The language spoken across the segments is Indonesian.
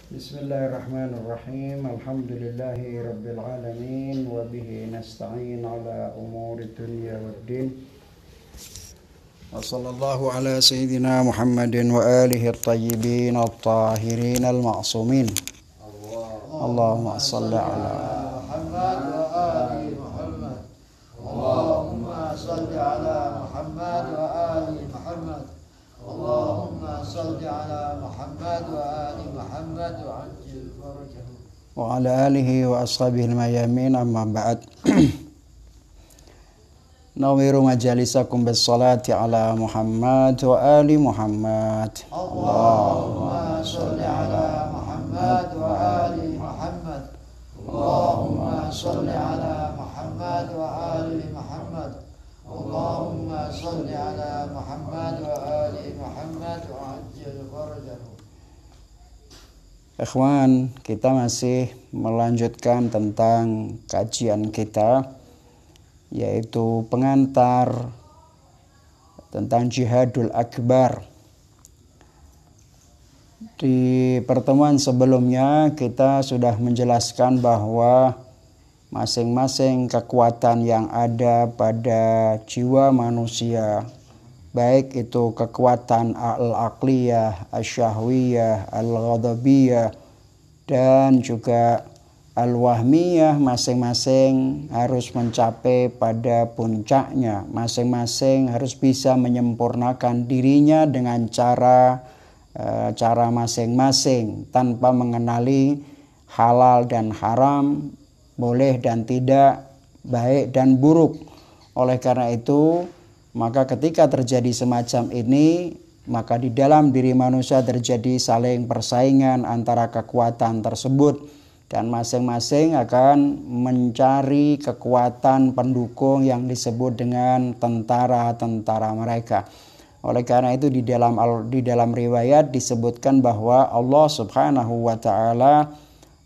Bismillahirrahmanirrahim. Alhamdulillahi rabbil alamin wa bihi nasta'in ala umuri dunya waddin. Wa sallallahu ala sayyidina Muhammadin wa alihi at-tayyibin at-tahirin al-ma'sumin. Allahumma salli ala Muhammad wa ali Muhammad. Allahumma salli ala Muhammad wa ali Muhammad. Allahumma salli ala Muhammad wa ali Muhammad wa ajil farajahu. wa ala alihi wa ashabihi al-mayamin, amma ba'd. Nawiru majalisakum bis salati ala Muhammad wa ali Muhammad. Allahumma salli ala Muhammad wa ali Muhammad. Allahumma salli ala Muhammad wa ali Muhammad. Allahumma salli ala Muhammad wa ali Muhammad wa ajil farajahu. Ikhwan, kita masih melanjutkan tentang kajian kita, yaitu pengantar tentang jihadul akbar. Di pertemuan sebelumnya kita sudah menjelaskan bahwa masing-masing kekuatan yang ada pada jiwa manusia, baik itu kekuatan al-aqliyah, asyahwiyah, al-ghadabiyah, dan juga al-wahmiyah, masing-masing harus mencapai pada puncaknya. Masing-masing harus bisa menyempurnakan dirinya dengan cara masing-masing, tanpa mengenali halal dan haram, boleh dan tidak, baik dan buruk. Oleh karena itu, maka ketika terjadi semacam ini, maka di dalam diri manusia terjadi saling persaingan antara kekuatan tersebut, dan masing-masing akan mencari kekuatan pendukung yang disebut dengan tentara-tentara mereka. Oleh karena itu di dalam riwayat disebutkan bahwa Allah Subhanahu wa taala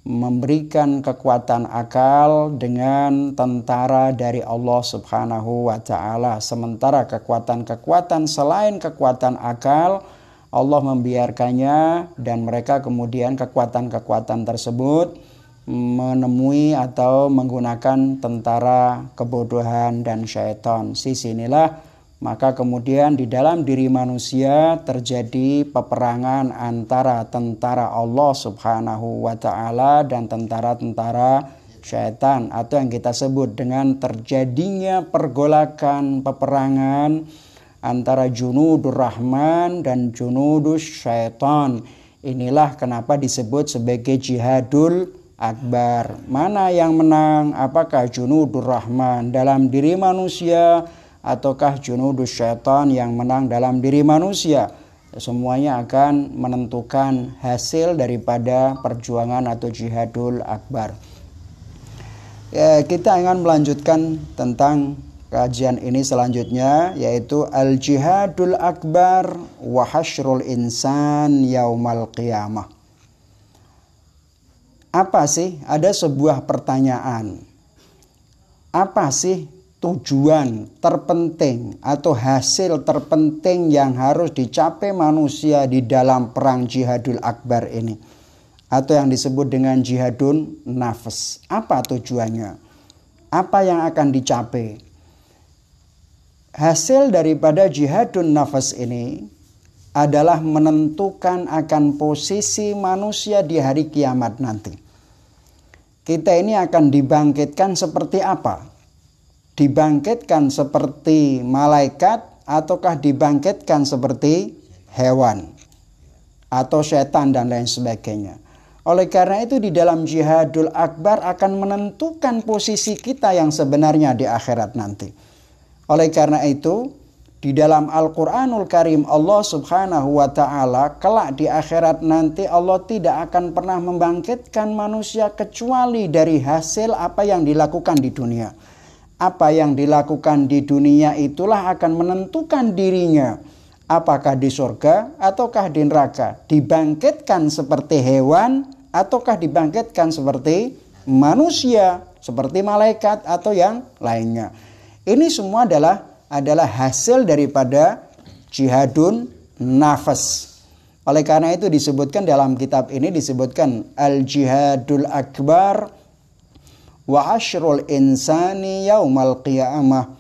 memberikan kekuatan akal dengan tentara dari Allah Subhanahu wa taala. Sementara kekuatan-kekuatan selain kekuatan akal, Allah membiarkannya, dan mereka kemudian kekuatan-kekuatan tersebut menemui atau menggunakan tentara kebodohan dan syaitan. Sinilah maka kemudian di dalam diri manusia terjadi peperangan antara tentara Allah Subhanahu wa taala dan tentara-tentara syaitan, atau yang kita sebut dengan terjadinya pergolakan peperangan antara junudur rahman dan junudus syaitan. Inilah kenapa disebut sebagai jihadul akbar. Mana yang menang? Apakah junudur rahman dalam diri manusia, ataukah junudus syaitan yang menang dalam diri manusia? Semuanya akan menentukan hasil daripada perjuangan atau jihadul akbar. Kita akan melanjutkan tentang kajian ini selanjutnya, yaitu al-jihadul akbar wa hasyrul insan yaumal qiyamah. Apa sih? Ada sebuah pertanyaan. Apa sih tujuan terpenting atau hasil terpenting yang harus dicapai manusia di dalam perang jihadul akbar ini, atau yang disebut dengan jihadun nafs? Apa tujuannya? Apa yang akan dicapai? Hasil daripada jihadun nafs ini adalah menentukan akan posisi manusia di hari kiamat nanti. Kita ini akan dibangkitkan seperti apa? Dibangkitkan seperti malaikat, ataukah dibangkitkan seperti hewan atau setan dan lain sebagainya? Oleh karena itu di dalam jihadul akbar akan menentukan posisi kita yang sebenarnya di akhirat nanti. Oleh karena itu di dalam Al-Quranul Karim Allah Subhanahu wa ta'ala kelak di akhirat nanti Allah tidak akan pernah membangkitkan manusia kecuali dari hasil apa yang dilakukan di dunia. Apa yang dilakukan di dunia itulah akan menentukan dirinya, apakah di surga ataukah di neraka, dibangkitkan seperti hewan ataukah dibangkitkan seperti manusia, seperti malaikat atau yang lainnya. Ini semua adalah hasil daripada jihadun nafas. Oleh karena itu disebutkan dalam kitab ini disebutkan al-jihadul akbar wa asyrul insani yaumal qiyamah.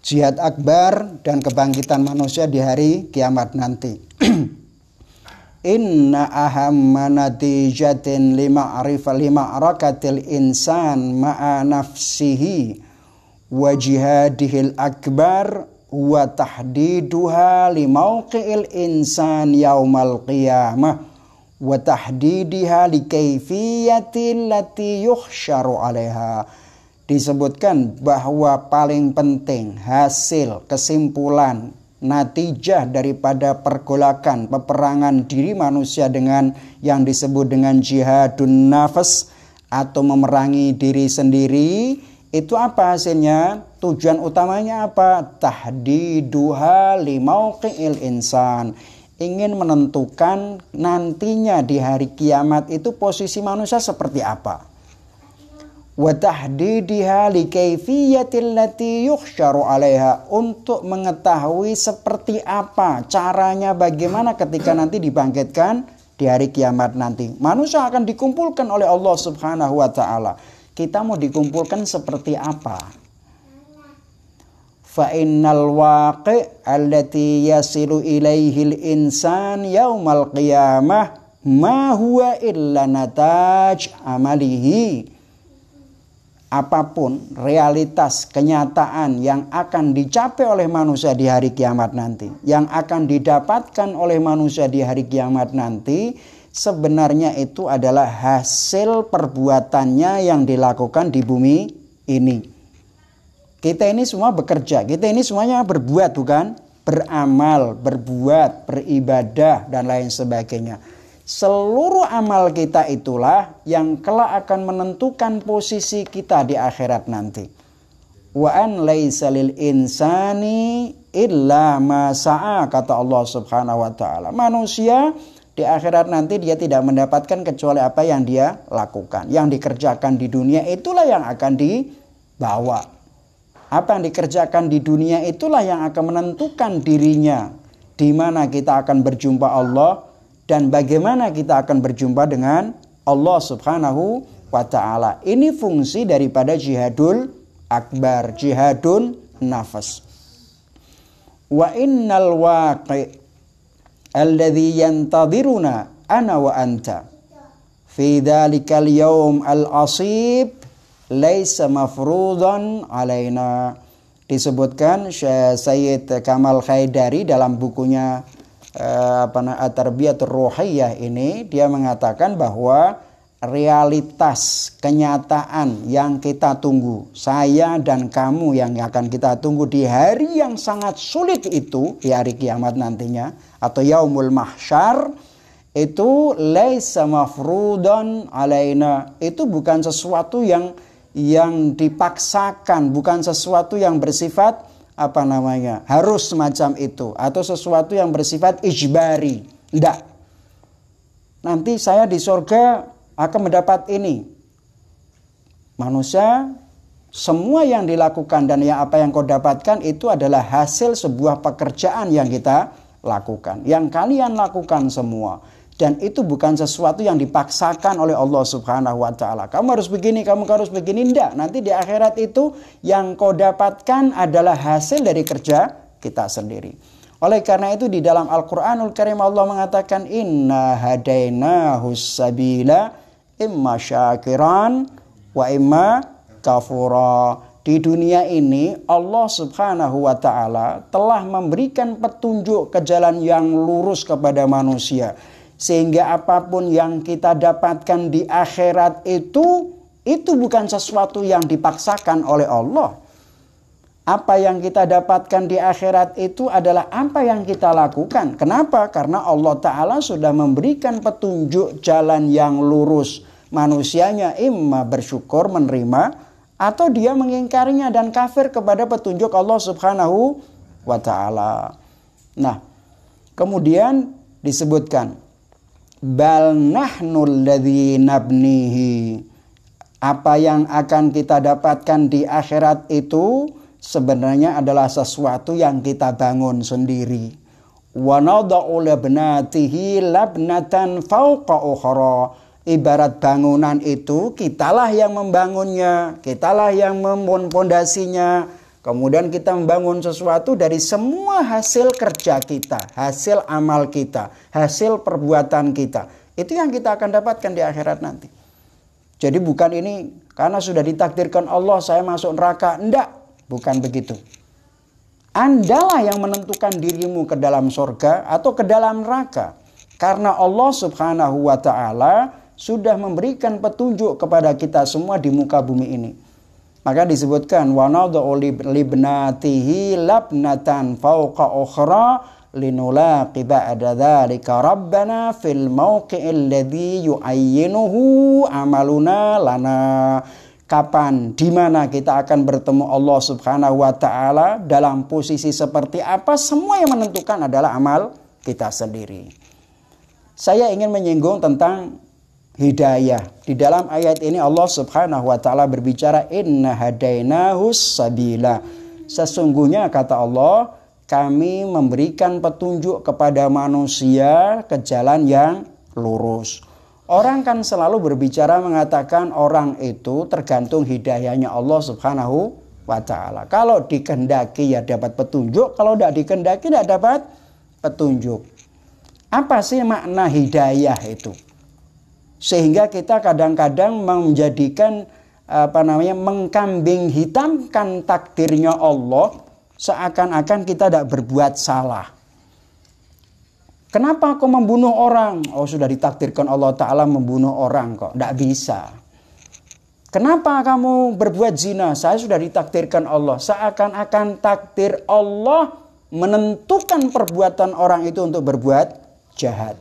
Jihad akbar dan kebangkitan manusia di hari kiamat nanti. Inna ahamma natijatin lima'rakatil insan ma'a nafsihi wa jihadihil akbar wa tahdiduha limauqi'il insan yaumal qiyamah wa tahdidiha likayfiyati allati yuhsyaru alaiha. Disebutkan bahwa paling penting hasil, kesimpulan, natijah daripada pergolakan, peperangan diri manusia dengan yang disebut dengan jihadun nafas atau memerangi diri sendiri, itu apa hasilnya? Tujuan utamanya apa? Tahdiduha limauqi'il insan. Ingin menentukan nantinya di hari kiamat itu posisi manusia seperti apa. Wa tahdidiha likayfiyatil lati yuhsyaru 'alaiha, untuk mengetahui seperti apa caranya, bagaimana ketika nanti dibangkitkan di hari kiamat nanti. Manusia akan dikumpulkan oleh Allah Subhanahu wa taala. Kita mau dikumpulkan seperti apa? Fa innal waqi' allati yasilu ilaihil insan yaumal qiyamah ma huwa illa nataj amalihi. Apapun realitas kenyataan yang akan dicapai oleh manusia di hari kiamat nanti, yang akan didapatkan oleh manusia di hari kiamat nanti, sebenarnya itu adalah hasil perbuatannya yang dilakukan di bumi ini. Kita ini semua bekerja, kita ini semuanya berbuat, bukan? Beramal, berbuat, beribadah, dan lain sebagainya. Seluruh amal kita itulah yang kelak akan menentukan posisi kita di akhirat nanti. Wa an laisa lil insani illa ma sa'a, kata Allah Subhanahu wa taala. Manusia di akhirat nanti dia tidak mendapatkan kecuali apa yang dia lakukan. Yang dikerjakan di dunia itulah yang akan dibawa. Apa yang dikerjakan di dunia itulah yang akan menentukan dirinya di mana kita akan berjumpa Allah dan bagaimana kita akan berjumpa dengan Allah Subhanahu wa taala. Ini fungsi daripada jihadul akbar, jihadun nafas. Wa innal waqi' alladhi yantadiruna ana wa anta fi dhalikal yawm al-asib laisa mafrudan alaina. Disebutkan Sayyid Kamal Khaidari dalam bukunya At-Tarbiyatur Ruhiyah ini, dia mengatakan bahwa realitas kenyataan yang kita tunggu, saya dan kamu yang akan kita tunggu di hari yang sangat sulit itu, di hari kiamat nantinya atau yaumul mahsyar, itu laisa mafrudan alaina. Itu bukan sesuatu yang dipaksakan, bukan sesuatu yang bersifat harus semacam itu, atau sesuatu yang bersifat ijbari. Tidak. Nanti saya di surga akan mendapat ini. Manusia, semua yang dilakukan dan apa yang kau dapatkan itu adalah hasil sebuah pekerjaan yang kita lakukan, yang kalian lakukan semua. Dan itu bukan sesuatu yang dipaksakan oleh Allah Subhanahu wa taala. Kamu harus begini, kamu harus begini. Tidak. Nanti di akhirat itu yang kau dapatkan adalah hasil dari kerja kita sendiri. Oleh karena itu di dalam Al-Qur'anul Karim Allah mengatakan inna hadainahus sabila imma syakiran wa imma kafura. Di dunia ini Allah Subhanahu wa taala telah memberikan petunjuk ke jalan yang lurus kepada manusia. Sehingga apapun yang kita dapatkan di akhirat itu bukan sesuatu yang dipaksakan oleh Allah. Apa yang kita dapatkan di akhirat itu adalah apa yang kita lakukan. Kenapa? Karena Allah Ta'ala sudah memberikan petunjuk jalan yang lurus. Manusianya imma bersyukur menerima, atau dia mengingkarinya dan kafir kepada petunjuk Allah Subhanahu wa Ta'ala. Nah, kemudian disebutkan bal nahnu alladzi nabnihi. Apa yang akan kita dapatkan di akhirat itu sebenarnya adalah sesuatu yang kita bangun sendiri. Wa nada'u labnatihi labnatan fawqa ukhra. Ibarat bangunan itu, kitalah yang membangunnya, kitalah yang membangun pondasinya. Kemudian kita membangun sesuatu dari semua hasil kerja kita, hasil amal kita, hasil perbuatan kita. Itu yang kita akan dapatkan di akhirat nanti. Jadi bukan ini karena sudah ditakdirkan Allah saya masuk neraka. Enggak, bukan begitu. Andalah yang menentukan dirimu ke dalam surga atau ke dalam neraka. Karena Allah Subhanahu wa ta'ala sudah memberikan petunjuk kepada kita semua di muka bumi ini. Maka disebutkan wa nad'u libnatihi labnatan fawqa ukhra linulaqi ba'da dzalika rabbana fil mawqi'il ladzi yu'ayyinuhu amaluna lana. Kapan, di mana kita akan bertemu Allah Subhanahu wa ta'ala, dalam posisi seperti apa, semua yang menentukan adalah amal kita sendiri. Saya ingin menyinggung tentang hidayah. Di dalam ayat ini Allah Subhanahu wa ta'ala berbicara inna hadainahus sabila. Sesungguhnya kata Allah, kami memberikan petunjuk kepada manusia ke jalan yang lurus. Orang kan selalu berbicara mengatakan orang itu tergantung hidayahnya Allah Subhanahu wa ta'ala. Kalau dikehendaki ya dapat petunjuk, kalau tidak dikehendaki tidak dapat petunjuk. Apa sih makna hidayah itu? Sehingga kita kadang-kadang menjadikan mengkambing hitamkan takdirnya Allah seakan-akan kita tidak berbuat salah. Kenapa kau membunuh orang? Oh sudah ditakdirkan Allah Ta'ala membunuh orang kok. Tidak bisa. Kenapa kamu berbuat zina? Saya sudah ditakdirkan Allah. Seakan-akan takdir Allah menentukan perbuatan orang itu untuk berbuat jahat.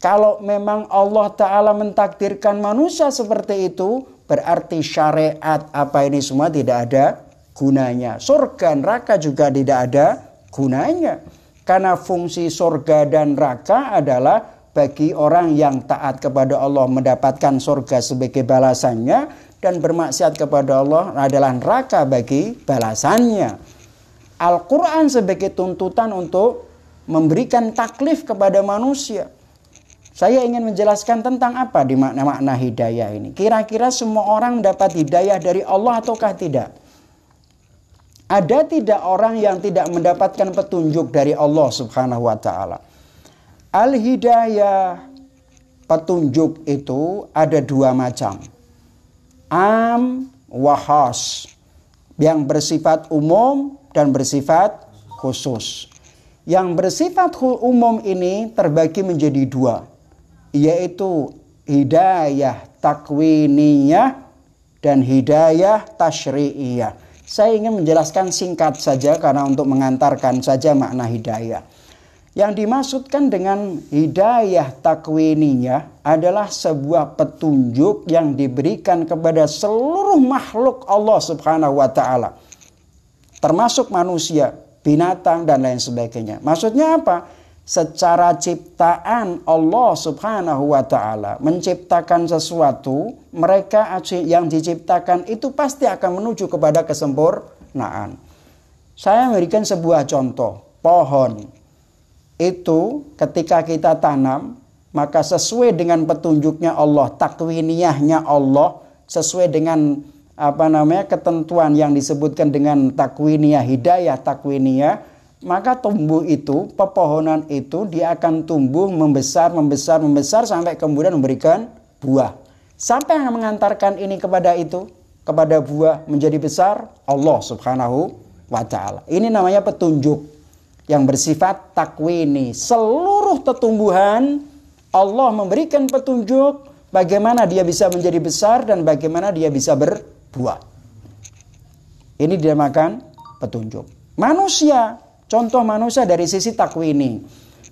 Kalau memang Allah Ta'ala mentakdirkan manusia seperti itu, berarti syariat apa ini semua tidak ada gunanya. Surga neraka juga tidak ada gunanya. Karena fungsi surga dan neraka adalah bagi orang yang taat kepada Allah mendapatkan surga sebagai balasannya, dan bermaksiat kepada Allah adalah neraka bagi balasannya. Al-Quran sebagai tuntutan untuk memberikan taklif kepada manusia. Saya ingin menjelaskan tentang apa di makna hidayah ini. Kira-kira semua orang mendapat hidayah dari Allah ataukah tidak? Ada tidak orang yang tidak mendapatkan petunjuk dari Allah Subhanahu wa ta'ala? Al-hidayah, petunjuk itu ada dua macam. Am wa khas, yang bersifat umum dan bersifat khusus. Yang bersifat umum ini terbagi menjadi dua, yaitu hidayah takwiniyah dan hidayah tasyri'iyah. Saya ingin menjelaskan singkat saja karena untuk mengantarkan saja makna hidayah. Yang dimaksudkan dengan hidayah takwiniyah adalah sebuah petunjuk yang diberikan kepada seluruh makhluk Allah Subhanahu wa ta'ala. Termasuk manusia, binatang dan lain sebagainya. Maksudnya apa? Secara ciptaan Allah Subhanahu wa ta'ala menciptakan sesuatu, mereka yang diciptakan itu pasti akan menuju kepada kesempurnaan. Saya memberikan sebuah contoh. Pohon itu ketika kita tanam, maka sesuai dengan petunjuknya Allah, takwiniyahnya Allah, sesuai dengan ketentuan yang disebutkan dengan takwiniyah, hidayah takwiniyah, maka tumbuh itu, pepohonan itu dia akan tumbuh membesar sampai kemudian memberikan buah. Siapa yang mengantarkan ini kepada itu, kepada buah menjadi besar? Allah Subhanahu wa ta'ala. Ini namanya petunjuk yang bersifat takwini. Seluruh tumbuhan Allah memberikan petunjuk bagaimana dia bisa menjadi besar dan bagaimana dia bisa berbuah. Ini dinamakan petunjuk. Manusia, contoh manusia dari sisi takwini.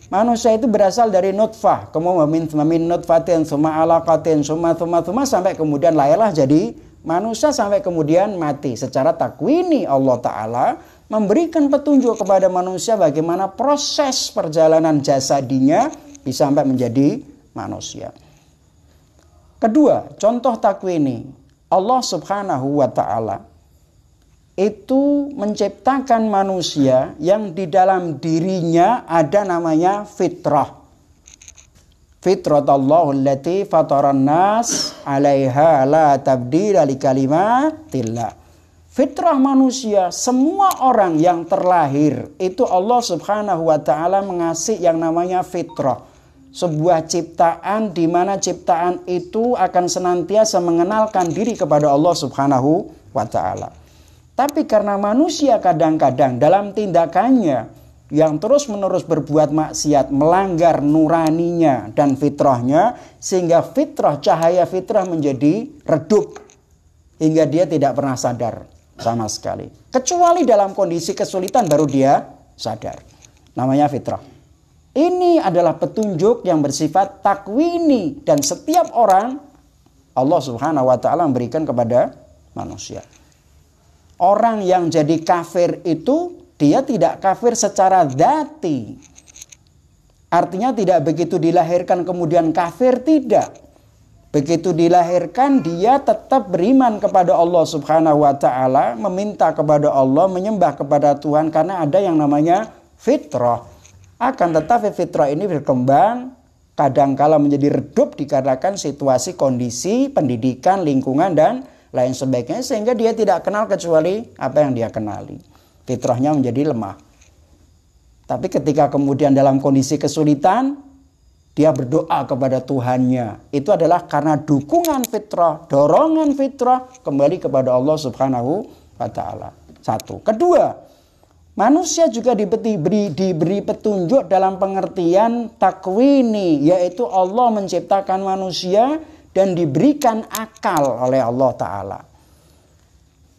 Manusia itu berasal dari nutfah, kemudian min nutfatin summa alaqatin summa sampai kemudian lahirlah jadi manusia sampai kemudian mati. Secara takwini Allah Ta'ala memberikan petunjuk kepada manusia bagaimana proses perjalanan jasadinya bisa sampai menjadi manusia. Kedua, contoh takwini. Allah Subhanahu wa ta'ala itu menciptakan manusia yang di dalam dirinya ada namanya fitrah. Fitratallahu allati fataran nas 'alaiha la tabdila li kalimatillah. Fitrah manusia, semua orang yang terlahir itu Allah Subhanahu wa taala mengasih yang namanya fitrah. Sebuah ciptaan di mana ciptaan itu akan senantiasa mengenalkan diri kepada Allah Subhanahu wa taala. Tapi karena manusia kadang-kadang dalam tindakannya yang terus-menerus berbuat maksiat, melanggar nuraninya dan fitrahnya, sehingga fitrah, cahaya fitrah menjadi redup hingga dia tidak pernah sadar sama sekali. Kecuali dalam kondisi kesulitan baru dia sadar. Namanya fitrah. Ini adalah petunjuk yang bersifat takwini dan setiap orang Allah Subhanahu wa taala memberikan kepada manusia. Orang yang jadi kafir itu dia tidak kafir secara dzati. Artinya tidak begitu dilahirkan kemudian kafir, tidak. Begitu dilahirkan dia tetap beriman kepada Allah Subhanahu wa taala, meminta kepada Allah, menyembah kepada Tuhan karena ada yang namanya fitrah. Akan tetapi fitrah ini berkembang kadangkala menjadi redup dikarenakan situasi, kondisi, pendidikan, lingkungan dan lain sebagainya sehingga dia tidak kenal kecuali apa yang dia kenali. Fitrahnya menjadi lemah. Tapi ketika kemudian dalam kondisi kesulitan, dia berdoa kepada Tuhannya. Itu adalah karena dukungan fitrah, dorongan fitrah kembali kepada Allah Subhanahu wa taala. Satu. Kedua, manusia juga diberi petunjuk dalam pengertian takwini, yaitu Allah menciptakan manusia dan diberikan akal oleh Allah taala.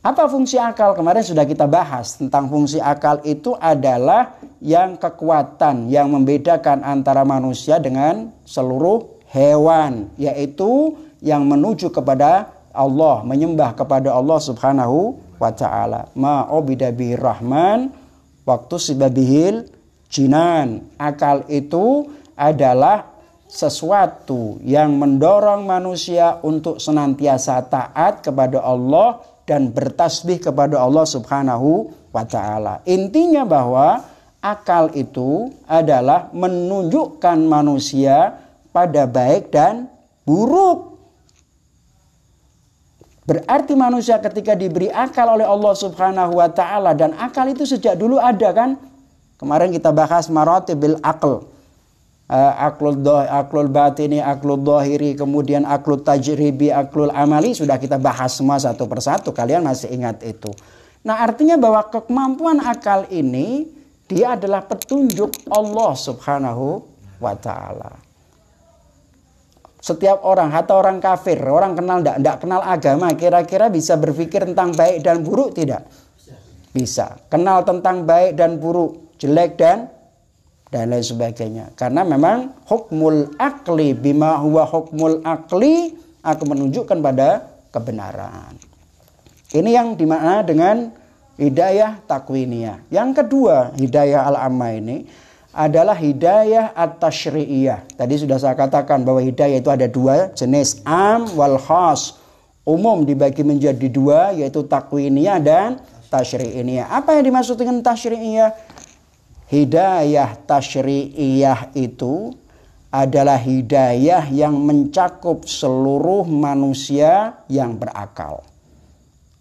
Apa fungsi akal? Kemarin sudah kita bahas tentang fungsi akal itu adalah yang kekuatan yang membedakan antara manusia dengan seluruh hewan, yaitu yang menuju kepada Allah, menyembah kepada Allah Subhanahu wa taala. Ma'ubida bihir rahman waktu sibabihil jinan. Akal itu adalah sesuatu yang mendorong manusia untuk senantiasa taat kepada Allah dan bertasbih kepada Allah Subhanahu wa taala. Intinya bahwa akal itu adalah menunjukkan manusia pada baik dan buruk. Berarti manusia ketika diberi akal oleh Allah Subhanahu wa taala, dan akal itu sejak dulu ada kan? Kemarin kita bahas maratibil aql. Aklul batini, aklul dhahiri, kemudian aklul tajribi, aklul amali, sudah kita bahas semua satu persatu. Kalian masih ingat itu. Nah, artinya bahwa kemampuan akal ini dia adalah petunjuk Allah Subhanahu wa taala. Setiap orang, hatta orang kafir, orang kenal tidak kenal agama, kira-kira bisa berpikir tentang baik dan buruk tidak? Bisa. Kenal tentang baik dan buruk, jelek dan lain sebagainya. Karena memang hukmul akli bima huwa hukmul akli akan menunjukkan pada kebenaran. Ini yang dimakna dengan hidayah takwiniyah. Yang kedua, hidayah al-amma ini adalah hidayah at-tasyri'iyah. Tadi sudah saya katakan bahwa hidayah itu ada dua jenis, am wal khas. Umum dibagi menjadi dua, yaitu takwiniyah dan tasyri'iyah. Apa yang dimaksud dengan tasyri'iyah? Hidayah tasyri'iyah itu adalah hidayah yang mencakup seluruh manusia yang berakal.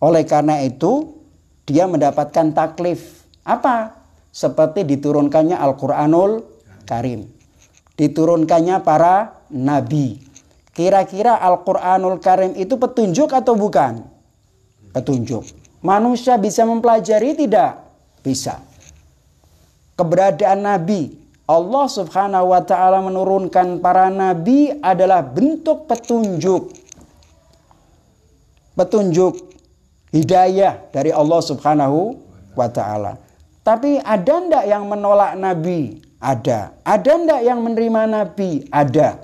Oleh karena itu, dia mendapatkan taklif. Apa? Seperti diturunkannya Al-Quranul Karim. Diturunkannya para nabi. Kira-kira Al-Quranul Karim itu petunjuk atau bukan? Petunjuk. Manusia bisa mempelajari tidak? Bisa. Keberadaan nabi, Allah Subhanahu wa taala menurunkan para nabi adalah bentuk petunjuk. Petunjuk hidayah dari Allah Subhanahu wa taala. Tapi ada ndak yang menolak nabi? Ada. Ada ndak yang menerima nabi? Ada.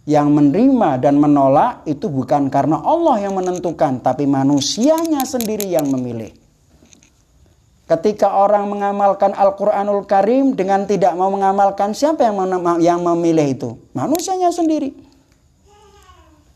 Yang menerima dan menolak itu bukan karena Allah yang menentukan, tapi manusianya sendiri yang memilih. Ketika orang mengamalkan Al-Quranul Karim dengan tidak mau mengamalkan, siapa yang memilih itu? Manusianya sendiri.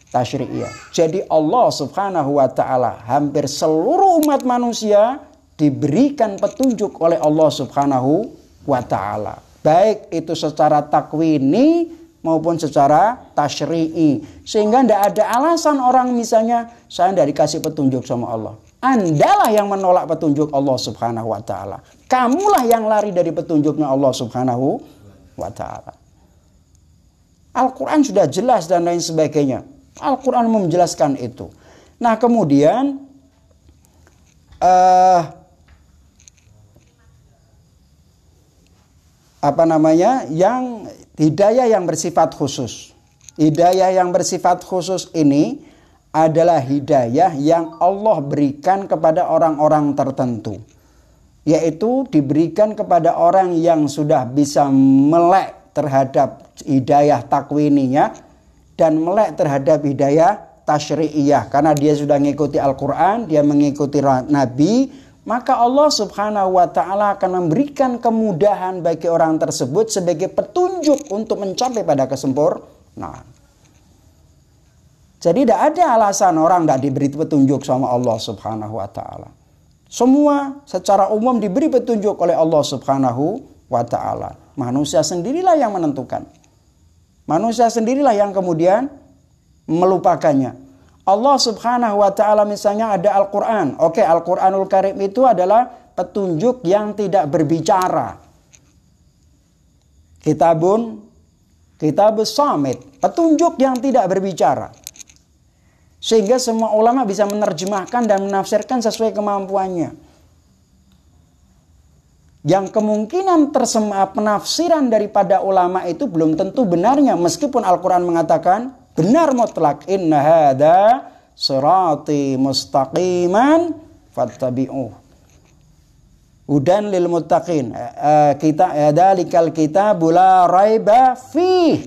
Tasyri'iyah. Jadi Allah Subhanahu wa taala hampir seluruh umat manusia diberikan petunjuk oleh Allah Subhanahu wa ta'ala. Baik itu secara takwini maupun secara tasyri'i. Sehingga tidak ada alasan orang misalnya saya tidak dikasih petunjuk sama Allah. Andalah yang menolak petunjuk Allah Subhanahu wa ta'ala. Kamulah yang lari dari petunjuknya Allah Subhanahu wa ta'ala. Al-Quran sudah jelas dan lain sebagainya. Al-Quran menjelaskan itu. Nah kemudian yang hidayah yang bersifat khusus. Hidayah yang bersifat khusus ini adalah hidayah yang Allah berikan kepada orang-orang tertentu. Yaitu diberikan kepada orang yang sudah bisa melek terhadap hidayah takwininya dan melek terhadap hidayah tasyri'iyah. Karena dia sudah mengikuti Al-Quran, dia mengikuti Nabi, maka Allah Subhanahu wa ta'ala akan memberikan kemudahan bagi orang tersebut sebagai petunjuk untuk mencapai pada kesempurnaan. Jadi tidak ada alasan orang tidak diberi petunjuk sama Allah Subhanahu wa ta'ala. Semua secara umum diberi petunjuk oleh Allah Subhanahu wa ta'ala. Manusia sendirilah yang menentukan. Manusia sendirilah yang kemudian melupakannya. Allah Subhanahu wa ta'ala misalnya ada Al-Quran. Oke, Al-Quranul Karim itu adalah petunjuk yang tidak berbicara. Kitabus Samit, petunjuk yang tidak berbicara. Sehingga semua ulama bisa menerjemahkan dan menafsirkan sesuai kemampuannya. Yang kemungkinan penafsiran daripada ulama itu belum tentu benarnya. Meskipun Al-Quran mengatakan benar mutlak. Inna hadha sirati mustaqiman fattabi'uh. Hudan lil muttaqin. Dalikal kitabu la raiba fih.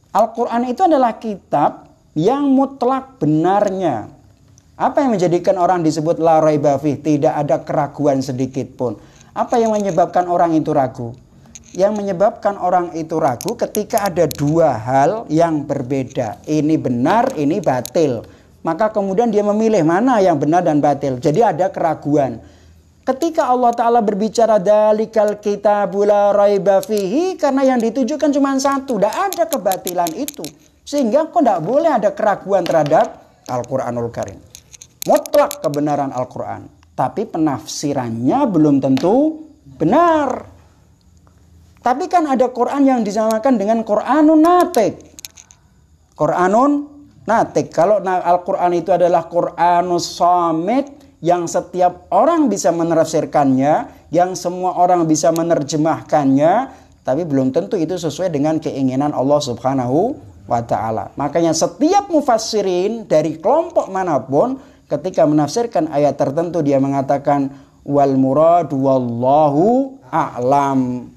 Al-Quran itu adalah kitab yang mutlak benarnya. Apa yang menjadikan orang disebut la raiba fih? Tidak ada keraguan sedikit pun. Apa yang menyebabkan orang itu ragu? Yang menyebabkan orang itu ragu ketika ada dua hal yang berbeda. Ini benar, ini batil. Maka kemudian dia memilih mana yang benar dan batil. Jadi ada keraguan. Ketika Allah Ta'ala berbicara dalikal kitabu la raiba fihi, karena yang ditujukan cuma satu. Tidak ada kebatilan itu. Sehingga kok tidak boleh ada keraguan terhadap Al-Quranul Karim. Mutlak kebenaran Al-Quran. Tapi penafsirannya belum tentu benar. Tapi kan ada Quran yang disamakan dengan Quranun Natik. Quranun Natik. Kalau Al-Quran itu adalah Quranus Samit, yang setiap orang bisa menafsirkannya, yang semua orang bisa menerjemahkannya, tapi belum tentu itu sesuai dengan keinginan Allah Subhanahu wa ta'ala. Makanya setiap mufassirin dari kelompok manapun ketika menafsirkan ayat tertentu dia mengatakan wal murad wallahu a'lam.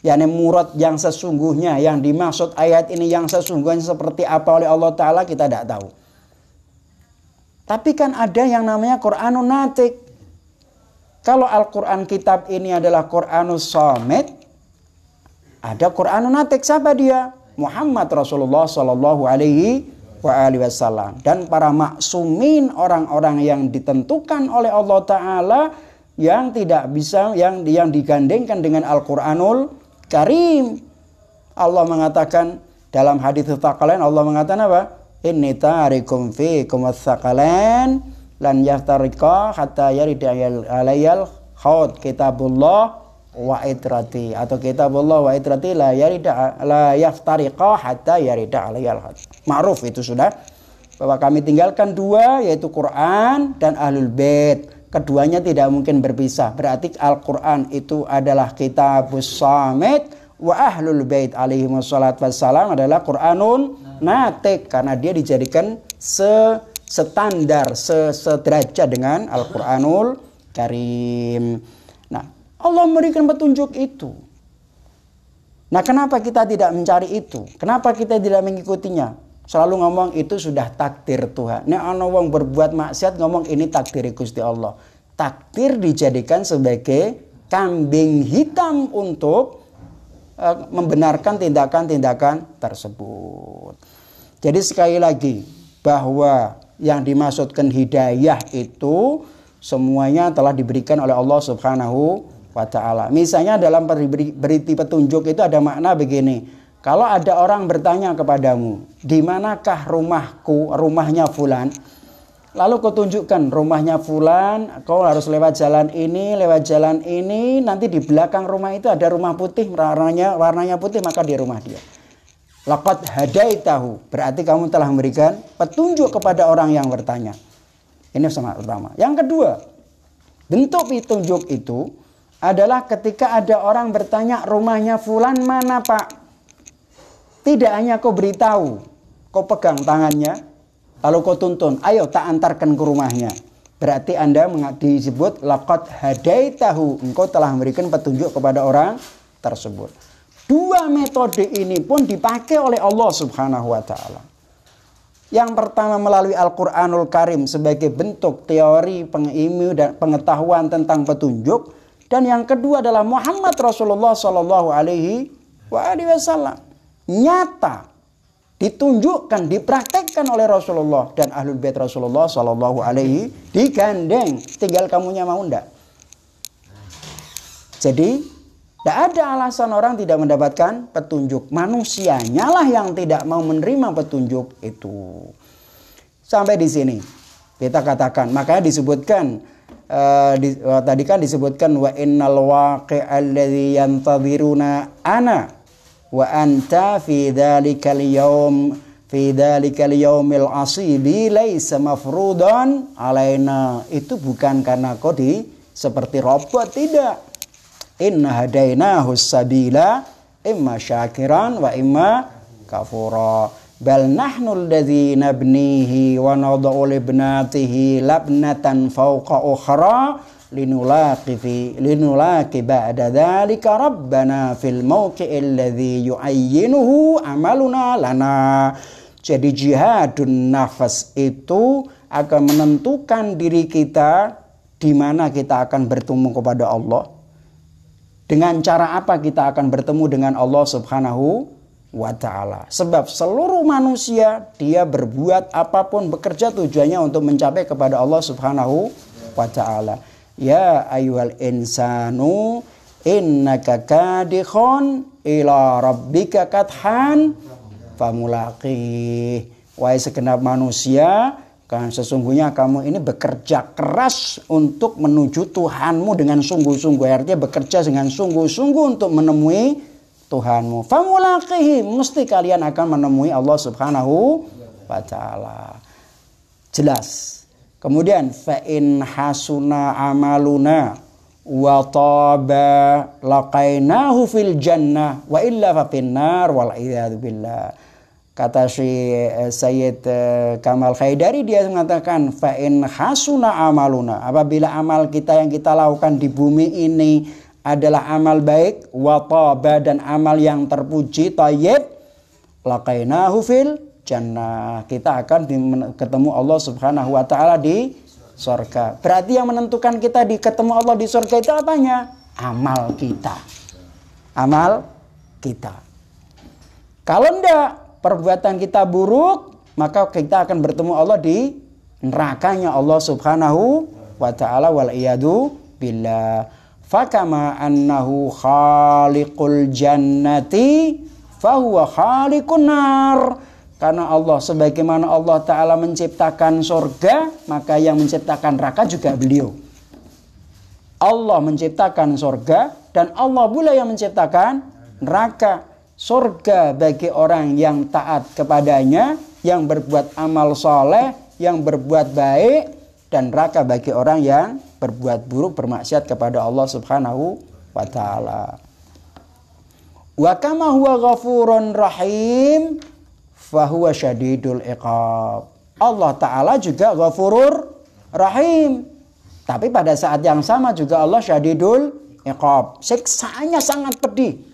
Yani murad yang sesungguhnya, yang dimaksud ayat ini yang sesungguhnya seperti apa oleh Allah Ta'ala kita tidak tahu. Tapi kan ada yang namanya Quranun Natik. Kalau Al-Quran kitab ini adalah Quranus Samit, ada Quranun Natik. Siapa dia? Muhammad Rasulullah Sallallahu Alaihi Wasallam. Dan para maksumin, orang-orang yang ditentukan oleh Allah Ta'ala, yang tidak bisa, yang digandengkan dengan Al-Quranul Karim. Allah mengatakan dalam hadits tsaqalain, Allah mengatakan apa? Inni tarikum fiikum ats-tsaqalain lan yaftariqa hatta yarida alayal haud kitabullah wa itrati, atau kitabullah wa itrati la yaftariqa hatta yarida alayal haud. Ma'ruf itu sudah bahwa kami tinggalkan dua, yaitu Quran dan Ahlul Bait. Keduanya tidak mungkin berpisah. Berarti Al-Quran itu adalah kitabus samit, wa Ahlul Bait alaihi wassalatu wassalam adalah Quranun Natik, karena dia dijadikan setandar, sederajat dengan Al-Quranul Karim. Nah, Allah memberikan petunjuk itu. Nah, kenapa kita tidak mencari itu? Kenapa kita tidak mengikutinya? Selalu ngomong itu sudah takdir Tuhan. Nek ana wong berbuat maksiat ngomong ini takdir Gusti Allah. Takdir dijadikan sebagai kambing hitam untuk membenarkan tindakan-tindakan tersebut. Jadi sekali lagi bahwa yang dimaksudkan hidayah itu Semuanya telah diberikan oleh Allah Subhanahu wa ta'ala. Misalnya dalam beriti petunjuk itu ada makna begini. Kalau ada orang bertanya kepadamu, di manakah rumahku, rumahnya fulan? Lalu kau tunjukkan rumahnya fulan, kau harus lewat jalan ini, nanti di belakang rumah itu ada rumah putih, warnanya putih, maka di rumah dia. Laqad hadaitahu, berarti kamu telah memberikan petunjuk kepada orang yang bertanya. Ini sangat utama. Yang kedua, bentuk petunjuk itu adalah ketika ada orang bertanya rumahnya fulan mana pak? Tidak hanya kau beritahu, kau pegang tangannya, lalu kau tuntun, ayo tak antarkan ke rumahnya. Berarti Anda disebut laqad hadaitahu, engkau telah memberikan petunjuk kepada orang tersebut. Dua metode ini pun dipakai oleh Allah Subhanahu wa ta'ala. Yang pertama melalui Al-Quranul Karim sebagai bentuk teori ilmu dan pengetahuan tentang petunjuk. Dan yang kedua adalah Muhammad Rasulullah Sallallahu Alaihi Wasallam. Nyata ditunjukkan, dipraktekkan oleh Rasulullah dan Ahlul Bait Rasulullah Sallallahu Alaihi digandeng, tinggal kamunya mau ndak. Jadi tidak ada alasan orang tidak mendapatkan petunjuk. Manusianya lah yang tidak mau menerima petunjuk itu. Sampai di sini kita katakan, makanya disebutkan tadi kan disebutkan wa innal waqi'al ladzi yantadhiruna ana wa anta fi dzalikal yaumil asibi laisa mafrudan alaina. Itu bukan karena kau seperti robot, tidak. Inna hadainahu sabila imma syakiran wa imma kafura bal nahnu alladzi nabnihi wa nad'u libnatihi labnatan fawqa ukhra linulaqi ba'da dzalika rabbana fil mawqi'il ladzi yu'ayyinuhu amaluna lana. Jadi jihadun nafas itu akan menentukan diri kita di mana kita akan bertemu kepada Allah. Dengan cara apa kita akan bertemu dengan Allah Subhanahu wa ta'ala. Sebab seluruh manusia dia berbuat apapun, bekerja tujuannya untuk mencapai kepada Allah Subhanahu wa ta'ala. Ya ayyuhal insanu innaka kadihun ila rabbika kadhan famulaqih. Wahai segenap manusia, kan sesungguhnya kamu ini bekerja keras untuk menuju Tuhanmu dengan sungguh-sungguh. Artinya bekerja dengan sungguh-sungguh untuk menemui Tuhanmu. Famulaqihi, mesti kalian akan menemui Allah Subhanahu wa ta'ala. Jelas. Kemudian fa in hasuna amaluna wa taba laqainahu fil jannah wa illa fa finnar wal iyad billah. Kata Sayyid Kamal Khaidari, dia mengatakan fa in hasuna amaluna, apabila amal kita yang kita lakukan di bumi ini adalah amal baik, wa taba, dan amal yang terpuji, thayyib, laqainahu fil jannah, kita akan ketemu Allah Subhanahu wa ta'ala di surga. Berarti yang menentukan kita ketemu Allah di surga itu apanya? Amal kita. Amal kita. Kalau enggak, perbuatan kita buruk, maka kita akan bertemu Allah di nerakanya Allah Subhanahu wa ta'ala wal iyadu billah. Fakama annahu khaliqul jannati fahuwa khaliqun nar. Karena Allah, sebagaimana Allah ta'ala menciptakan surga, maka yang menciptakan neraka juga beliau. Allah menciptakan surga dan Allah pula yang menciptakan neraka. Surga bagi orang yang taat kepadanya, yang berbuat amal soleh, yang berbuat baik, dan neraka bagi orang yang berbuat buruk, bermaksiat kepada Allah Subhanahu wa ta'ala. Wa kama huwa ghafurun rahim fahuwa syadidul iqab. Allah ta'ala juga ghafurur rahim, tapi pada saat yang sama juga Allah syadidul iqab, siksaannya sangat pedih.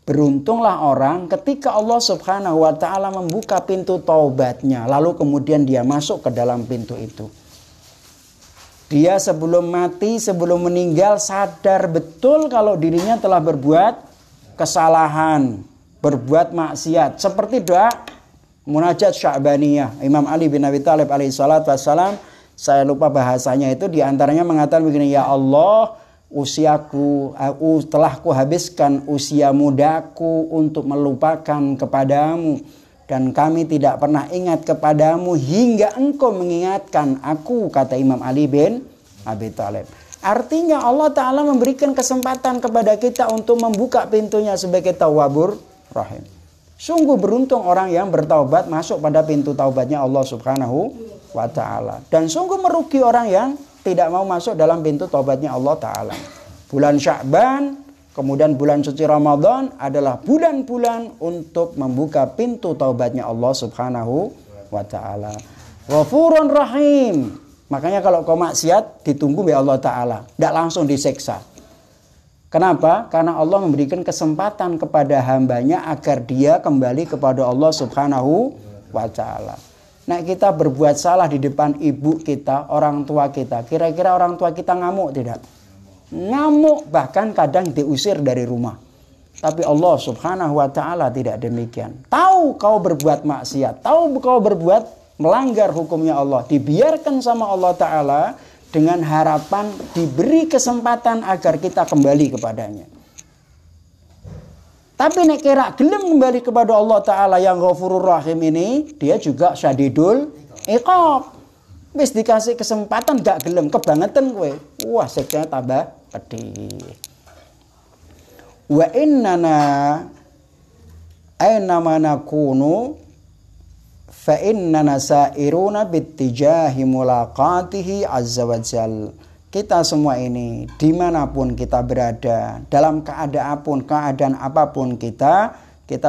Beruntunglah orang ketika Allah Subhanahu wa ta'ala membuka pintu taubatnya, lalu kemudian dia masuk ke dalam pintu itu. Dia sebelum mati, sebelum meninggal, sadar betul kalau dirinya telah berbuat kesalahan, berbuat maksiat. Seperti doa munajat Sya'baniyah Imam Ali bin Abi Thalib alaihi salatu wassalam, Saya lupa bahasanya itu, diantaranya mengatakan begini, ya Allah, usiaku, telah kuhabiskan usia mudaku untuk melupakan kepadamu. Dan kami tidak pernah ingat kepadamu hingga engkau mengingatkan aku, kata Imam Ali bin Abi Thalib. Artinya Allah Ta'ala memberikan kesempatan kepada kita untuk membuka pintunya sebagai Tawwabur Rahim. Sungguh beruntung orang yang bertaubat masuk pada pintu taubatnya Allah Subhanahu wa Ta'ala. Dan sungguh merugi orang yang tidak mau masuk dalam pintu taubatnya Allah Ta'ala. Bulan Sya'ban, kemudian bulan suci Ramadan adalah bulan-bulan untuk membuka pintu taubatnya Allah Subhanahu wa Ta'ala. Ghafurun Rahim. Makanya kalau kau maksiat ditunggu oleh Allah Ta'ala, tidak langsung diseksa. Kenapa? Karena Allah memberikan kesempatan kepada hambanya agar dia kembali kepada Allah Subhanahu wa Ta'ala. Nah, kita berbuat salah di depan ibu kita, orang tua kita. Kira-kira orang tua kita ngamuk tidak? Ngamuk, bahkan kadang diusir dari rumah. Tapi Allah Subhanahu wa Ta'ala tidak demikian. Tahu kau berbuat maksiat, tahu kau berbuat melanggar hukumnya Allah, dibiarkan sama Allah Ta'ala dengan harapan diberi kesempatan agar kita kembali kepadanya. Tapi nek kira gelem kembali kepada Allah Ta'ala yang Ghafurur Rahim ini, dia juga syadidul iqab. Wis dikasih kesempatan gak gelem, kebangetan kowe. Wah, seknya tambah pedih. Wa innana aynama nakunu fa innana sa'iruna bittijahi mulaqatihi azza wa jal. Kita semua ini dimanapun kita berada, dalam keadaan apapun kita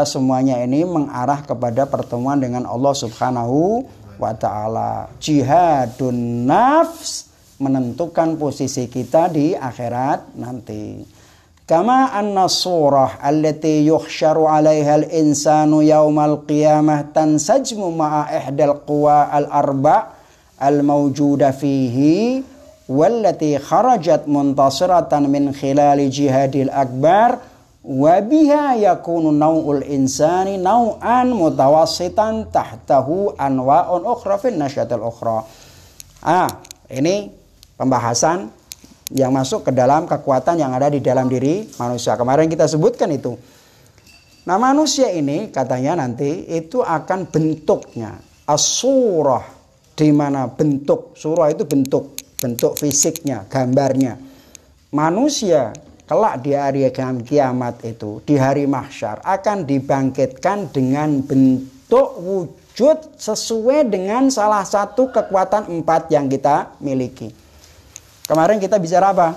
semuanya ini mengarah kepada pertemuan dengan Allah Subhanahu wa Ta'ala. Jihadun nafs, menentukan posisi kita di akhirat nanti. Kama anna surah allati yuhsyaru 'alaiha al-insanu yaumal qiyamah tansajmu ma'a ihdal quwa al-arba' al-mawjuda fihi wallati kharajat muntasiratan min khilali jihadil akbar wa biha yakunu naw'ul insani naw'an mutawassitan tahtahu anwa'un ukhra fin nasyatil ukhra. Ini pembahasan yang masuk ke dalam kekuatan yang ada di dalam diri manusia. Kemarin kita sebutkan itu. Nah, manusia ini katanya nanti itu akan bentuknya as-surah, di mana bentuk surah itu bentuk fisiknya, gambarnya. Manusia kelak di hari kiamat itu, di hari mahsyar akan dibangkitkan dengan bentuk wujud sesuai dengan salah satu kekuatan 4 yang kita miliki. Kemarin kita bicara apa?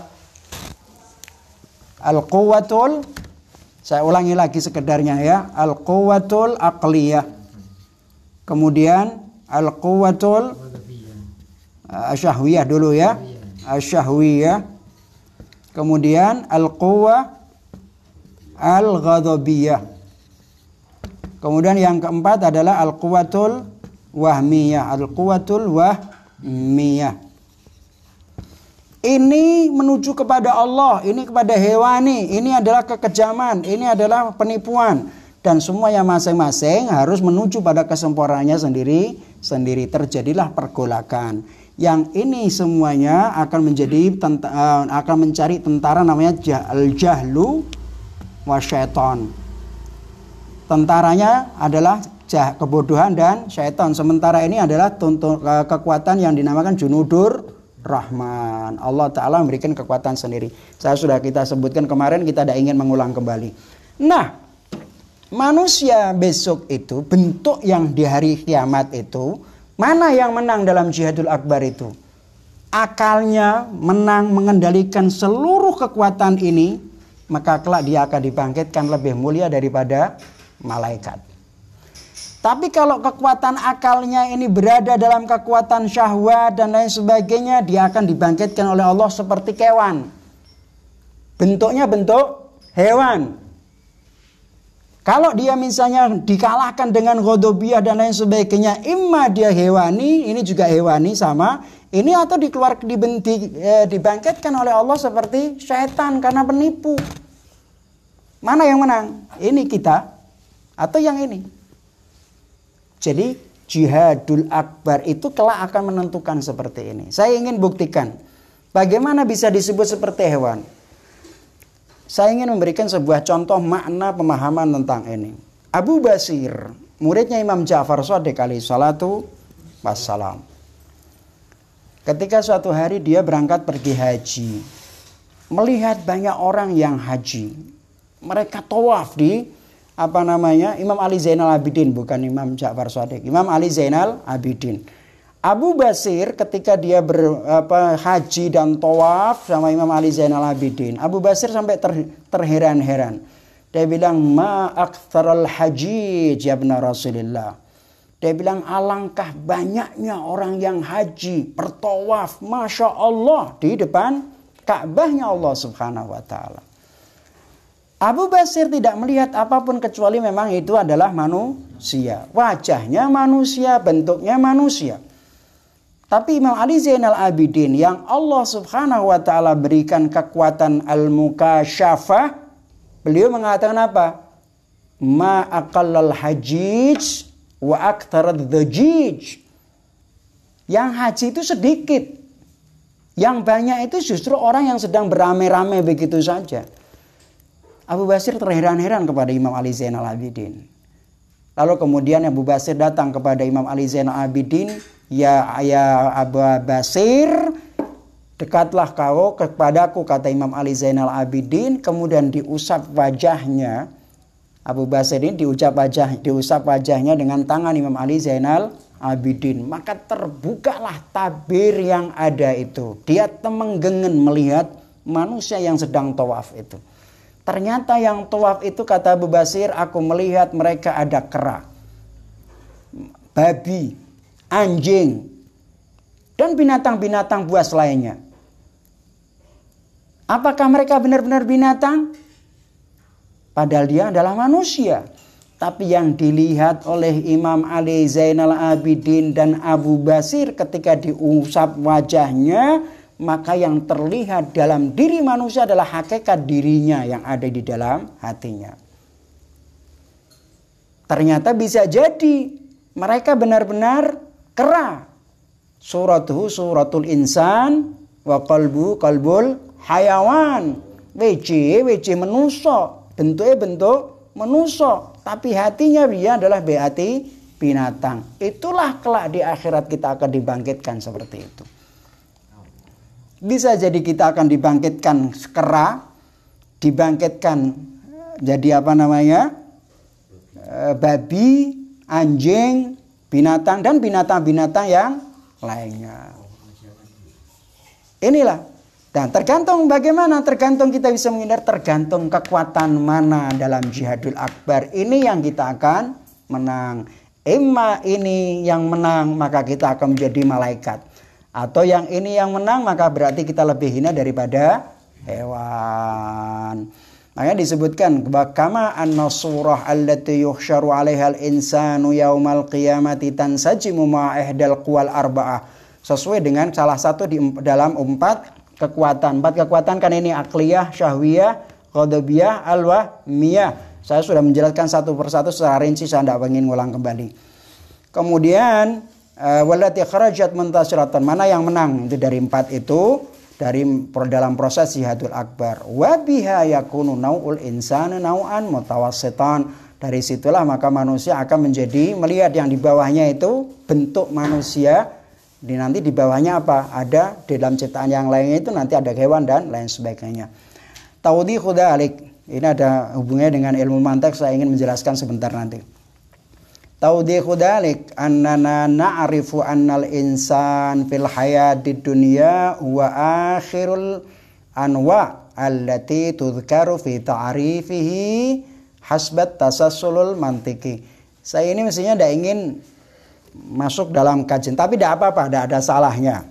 Al-quwatul, saya ulangi lagi sekedarnya ya. Al-quwatul aqliyah. Kemudian al-quwatul asyahwiyah dulu ya. Asyahwiyah. Kemudian al-quwah al-ghadabiyah. Kemudian yang keempat adalah al-quwatul wahmiyah. Al-quwatul wahmiyah. Ini menuju kepada Allah, ini kepada hewani, ini adalah kekejaman, ini adalah penipuan. Dan semua yang masing-masing harus menuju pada kesempurnaannya sendiri. Terjadilah pergolakan. Yang ini semuanya akan akan mencari tentara namanya al-jahlu wa syaitan. Tentaranya adalah kebodohan dan syaitan. Sementara ini adalah kekuatan yang dinamakan junudur Rahman. Allah Ta'ala memberikan kekuatan sendiri. Sudah kita sebutkan kemarin, kita tidak ingin mengulang kembali. Nah, manusia besok itu, bentuk yang di hari kiamat itu, mana yang menang dalam jihadul akbar itu? Akalnya menang mengendalikan seluruh kekuatan ini, maka kelak dia akan dibangkitkan lebih mulia daripada malaikat. Tapi kalau kekuatan akalnya ini berada dalam kekuatan syahwat dan lain sebagainya, dia akan dibangkitkan oleh Allah seperti kewan. Bentuknya bentuk hewan. Kalau dia misalnya dikalahkan dengan ghadabiyah dan lain sebagainya, imma dia hewani, ini juga hewani sama, ini atau dibangkitkan oleh Allah seperti syaitan karena penipu. Mana yang menang? Ini kita atau yang ini? Jadi jihadul akbar itu kelak akan menentukan seperti ini. Saya ingin buktikan bagaimana bisa disebut seperti hewan. Saya ingin memberikan sebuah contoh makna pemahaman tentang ini. Abu Basir, muridnya Imam Ja'far Shadiq alaihi salatu wassalam. Ketika suatu hari dia berangkat pergi haji, melihat banyak orang yang haji. Mereka tawaf di Imam Ali Zainal Abidin, bukan Imam Ja'far Shadiq, Imam Ali Zainal Abidin. Abu Basir ketika dia haji dan tawaf sama Imam Ali Zainal Abidin, Abu Basir sampai terheran-heran. Dia bilang, ma aktsaral haji ya ibn Rasulillah. Dia bilang, alangkah banyaknya orang yang haji, bertawaf, Masya Allah, di depan Ka'bahnya Allah subhanahu wa ta'ala. Abu Basir tidak melihat apapun kecuali memang itu adalah manusia. Wajahnya manusia, bentuknya manusia. Tapi Imam Ali Zainal Abidin yang Allah subhanahu wa ta'ala berikan kekuatan al-mukasyafah, beliau mengatakan apa? Ma aqallal hajij wa aktarad dhajij. Yang haji itu sedikit. Yang banyak itu justru orang yang sedang beramai-ramai begitu saja. Abu Basir terheran-heran kepada Imam Ali Zainal Abidin. Lalu kemudian Abu Basir datang kepada Imam Ali Zainal Abidin. Ya Abu Basir, dekatlah kau kepadaku, kata Imam Ali Zainal Abidin. Kemudian diusap wajahnya. Abu Basir ini diusap wajahnya dengan tangan Imam Ali Zainal Abidin. Maka terbukalah tabir yang ada itu. Dia temenggengen melihat manusia yang sedang tawaf itu. Ternyata yang tawaf itu, kata Abu Basir, aku melihat mereka ada kera, babi, anjing, dan binatang-binatang buas lainnya. Apakah mereka benar-benar binatang? Padahal dia adalah manusia. Tapi yang dilihat oleh Imam Ali Zainal Abidin dan Abu Basir ketika diusap wajahnya, maka yang terlihat dalam diri manusia adalah hakikat dirinya yang ada di dalam hatinya. Ternyata bisa jadi mereka benar-benar kera. Suratuhu suratul insan wa qalbu qalbul hayawan. WC menuso, bentuknya bentuk menuso, tapi hatinya dia adalah hati binatang. Itulah kelak di akhirat kita akan dibangkitkan seperti itu. Bisa jadi kita akan dibangkitkan kera, dibangkitkan jadi babi, anjing, binatang, dan binatang-binatang yang lainnya. Inilah. Dan tergantung bagaimana, tergantung kita bisa menghindar, tergantung kekuatan mana dalam jihadul akbar. Ini yang kita akan menang. Emma ini yang menang, maka kita akan menjadi malaikat. Atau yang ini yang menang, maka berarti kita lebih hina daripada hewan. Makanya disebutkan kama an-nasurah allati yuhsyaru 'alaiha al-insanu yaumal qiyamati tansajimu ma'ihdal quwal arba'ah. Sesuai dengan salah satu dalam 4 kekuatan. 4 kekuatan kan ini akliyah, syahwiyah, ghadabiyah, alwahmiyah. Saya sudah menjelaskan satu persatu secara rinci, saya tidak ingin ngulang kembali. Kemudian walati kharajat muntasiratan, mana yang menang itu dari 4 itu dalam proses jihadul akbar. Wa biha yakunu nau'ul insani nau'an mutawassitan. Dari situlah maka manusia akan menjadi melihat yang di bawahnya itu bentuk manusia. Nanti di bawahnya apa? Ada di dalam ciptaan yang lainnya itu nanti ada hewan dan lain sebagainya. Tawdhihu dzalik. Ini ada hubungannya dengan ilmu mantik, saya ingin menjelaskan sebentar nanti. Tawdhihu dzalik annana na'rifu annal insan fil hayatid dunya wa akhirul anwa allati tudhkaru fi ta'rifihi hasbat tasassulul mantiki. Saya ini mestinya tidak ingin masuk dalam kajian, tapi tidak apa-apa, tidak ada salahnya.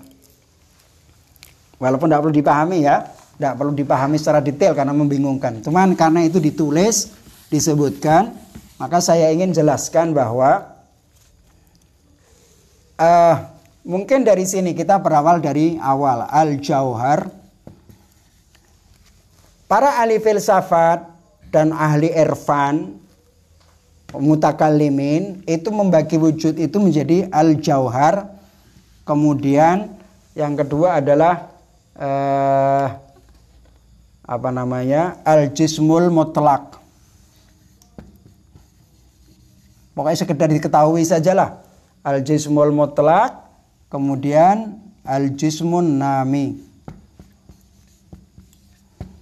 Walaupun tidak perlu dipahami ya, tidak perlu dipahami secara detail karena membingungkan. Cuman karena itu ditulis, disebutkan, maka saya ingin jelaskan bahwa mungkin dari sini kita berawal dari awal Al-Jauhar. Para ahli filsafat dan ahli irfan, mutakallimin itu membagi wujud itu menjadi al-jauhar. Kemudian yang kedua adalah al-jismul mutlak. Pokoknya sekedar diketahui sajalah. Al-jismul mutlak, kemudian al-jismun nami.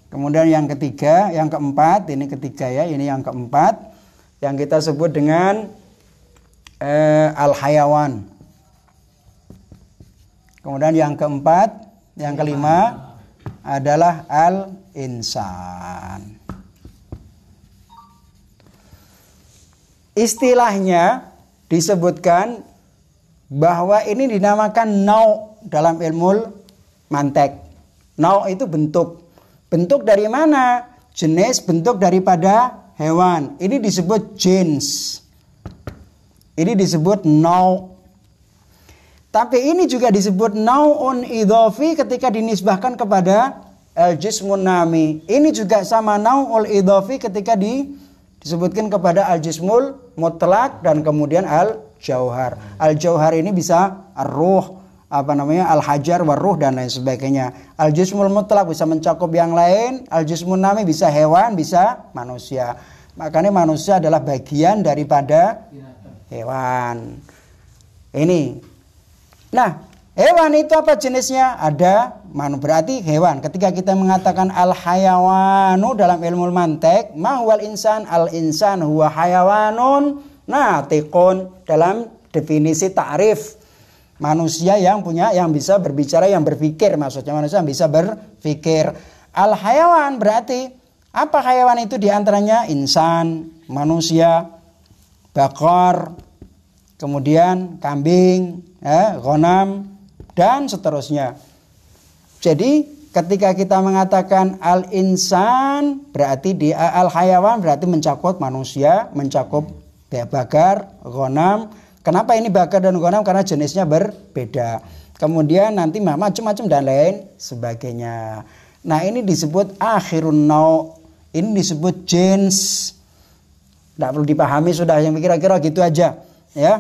Kemudian yang ketiga, yang keempat, ini ketiga ya, ini yang keempat, yang kita sebut dengan al-hayawan. Kemudian yang keempat, yang kelima adalah al-insan. Istilahnya disebutkan bahwa ini dinamakan nau dalam ilmu mantek. Nau itu bentuk. Bentuk dari mana? Jenis, bentuk daripada hewan. Ini disebut jins. Ini disebut nau. Tapi ini juga disebut nau'un idhofi ketika dinisbahkan kepada al-jismun nami. Ini juga sama nau'ul idhofi ketika disebutkan kepada al-jismul mutlak dan kemudian al-jauhar. Al-jauhar ini bisa ar-ruh, al-hajar, war-ruh dan lain sebagainya. Al-jismul mutlak bisa mencakup yang lain, al-jismun nami bisa hewan, bisa manusia. Makanya manusia adalah bagian daripada hewan. Ini. Nah, hewan itu apa jenisnya? Ada berarti hewan. Ketika kita mengatakan al-hayawanu dalam ilmu mantek, ma huwal insan? Al-insan huwa hayawanun natiqun dalam definisi ta'rif. Manusia yang bisa berbicara, yang berpikir, maksudnya manusia yang bisa berpikir. Al-hayawan berarti apa hayawan itu diantaranya? Insan, manusia, bakar, kemudian kambing, ghanam dan seterusnya. Jadi ketika kita mengatakan al-insan berarti al-hayawan berarti mencakup manusia, mencakup bakar, ghanam. Kenapa ini bakar dan ghanam? Karena jenisnya berbeda. Kemudian nanti macam-macam dan lain sebagainya. Nah, ini disebut akhirun nau. Ini disebut jins. Tidak perlu dipahami sudah, yang kira-kira gitu aja, ya.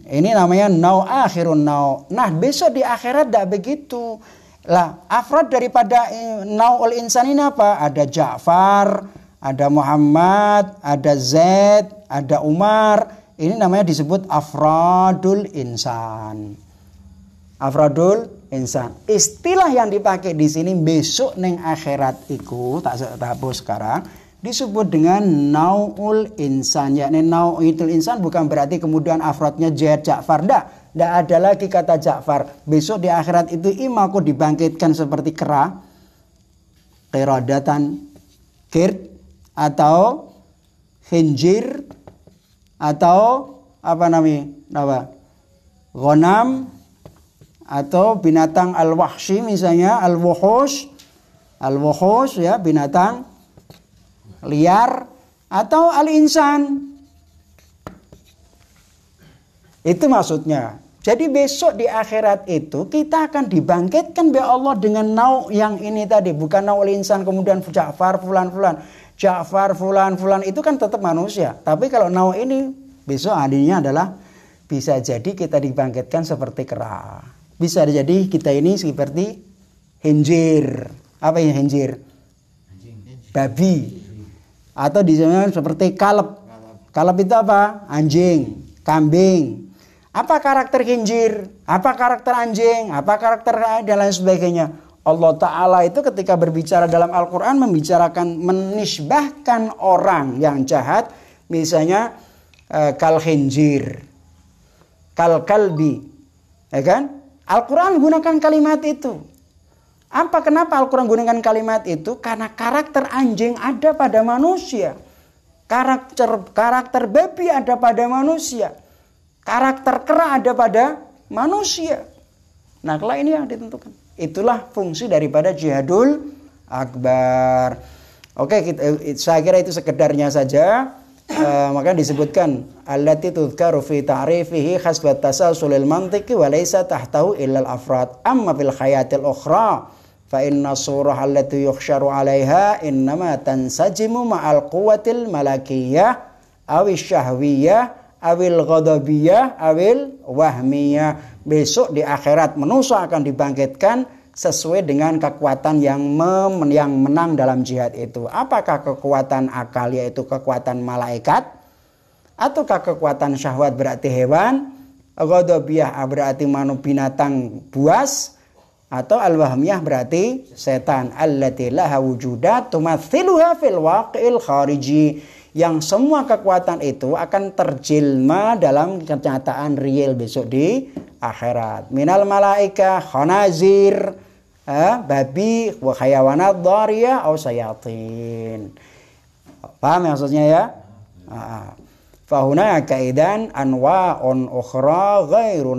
Ini namanya nau akhirun nau. Nah, besok di akhirat tidak begitu. Lah, afrad daripada nau'ul insan ini apa? Ada Ja'far, ada Muhammad, ada Zaid, ada Umar. Ini namanya disebut afradul insan. Afradul insan. Istilah yang dipakai di sini besok neng akhirat iku tak hapus sekarang disebut dengan nau'ul insan. Yakni nau'ul insan bukan berarti kemudian afradnya Zaid, Ja'far. Tidak ada lagi kata Ja'far. Besok di akhirat itu imaku dibangkitkan seperti kera, qiradatan, kirt, atau khinjir, atau ghanam, atau binatang al-wahshi misalnya, al-wuhush ya, binatang liar, atau al-insan. Itu maksudnya. Jadi besok di akhirat itu kita akan dibangkitkan oleh Allah dengan nau yang ini tadi, bukan nau al-insan kemudian Ja'far fulan-fulan. Ja'far fulan itu kan tetap manusia. Tapi kalau nau ini besok adanya adalah bisa jadi kita dibangkitkan seperti kera. Bisa jadi kita ini seperti khinjir. Apa yang khinjir? Babi. Atau di sana seperti kaleb. Kaleb itu apa? Anjing, kambing. Apa karakter khinjir? Apa karakter anjing? Apa karakter dan lain sebagainya? Allah Ta'ala itu ketika berbicara dalam Al-Quran menisbahkan orang yang jahat, misalnya kal khinjir, kal kalbi, ya kan? Al-Quran gunakan kalimat itu. Kenapa Al-Quran gunakan kalimat itu? Karena karakter anjing ada pada manusia, karakter babi ada pada manusia, karakter kera ada pada manusia. Nah, kalau ini yang ditentukan. Itulah fungsi daripada jihadul akbar. Oke, saya kira itu sekedarnya saja. Maka disebutkan allati tudhkaru fi ta'rifihi hasbat tasalsulil mantiqi wa laysa tahtahu illa al-afrad. Amma fil hayatil ukhra fa inna surah allati yukhsharu 'alaiha innama tansajimu ma'al quwwatil malakiyyah awil syahwiyah, awil ghadabiyah, awil wahmiyah. Besok di akhirat manusia akan dibangkitkan sesuai dengan kekuatan yang menang dalam jihad itu. Apakah kekuatan akal, yaitu kekuatan malaikat, ataukah kekuatan syahwat berarti hewan, ghadabiyah berarti binatang buas, atau al-wahmiyah berarti setan. Allati laha wujudat tumathiluha fil waqi'il khariji, yang semua kekuatan itu akan terjelma dalam kenyataan real besok di akhirat. Minal malaika khanazir, babi, wa hayawanat dhariyah aw sayatin. Paham maksudnya ya? Fahunaka idan anwa'un ukhra ghairu